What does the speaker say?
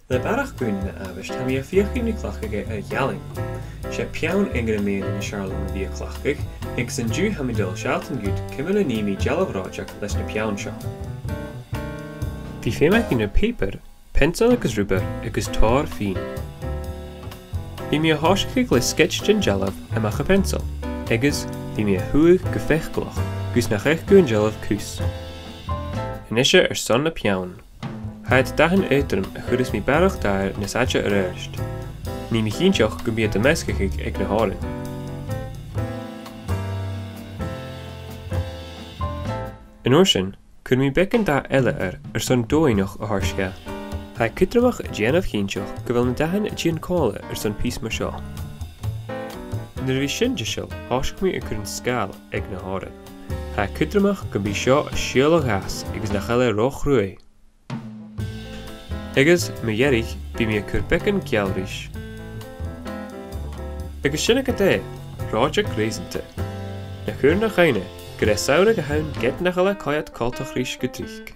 Le barach gún na abist ha mi a fiachim ni clachaige a yelling. Sé piaun ingrid mean in Charlotte via clachig, ag san dú ha mi dul shaltan gud cymil a nimi jalafráideach leis na piaun seo. Bhí féimeach in a paper, pencil agus rubber agus tar fin. Bhí mi a háisig le sketch den jalaf amach a pencil, agus bhí mi a huig go fechglach, gus nach eich gún jalaf cús. Inise son na piaun. Haid dahan uitrum a chud is mi barach daar na saidse arreist. Ní mi chiintseach go bí a domescaigh ag na hárin. In oorsin, kun mi bekken da eile son dóinach a harsca. Hij kutramach a dhéanamh chiintseach go bhfuil na dahan a dhéan cála son pís mar seo. Nar bhí sin de seo, háisc mi a chun scáil ag na hárin. Hij kutramach go bí seo a siol a gas agus na chaile roch ruai. Agus, me dheirich, bí mi a chur bekken gealrís. Agus sinna go dé, ráideach réasanta. Na chur na chaine, go raibh saoire go hain get na chaile caiad cáltach rís go tríoch.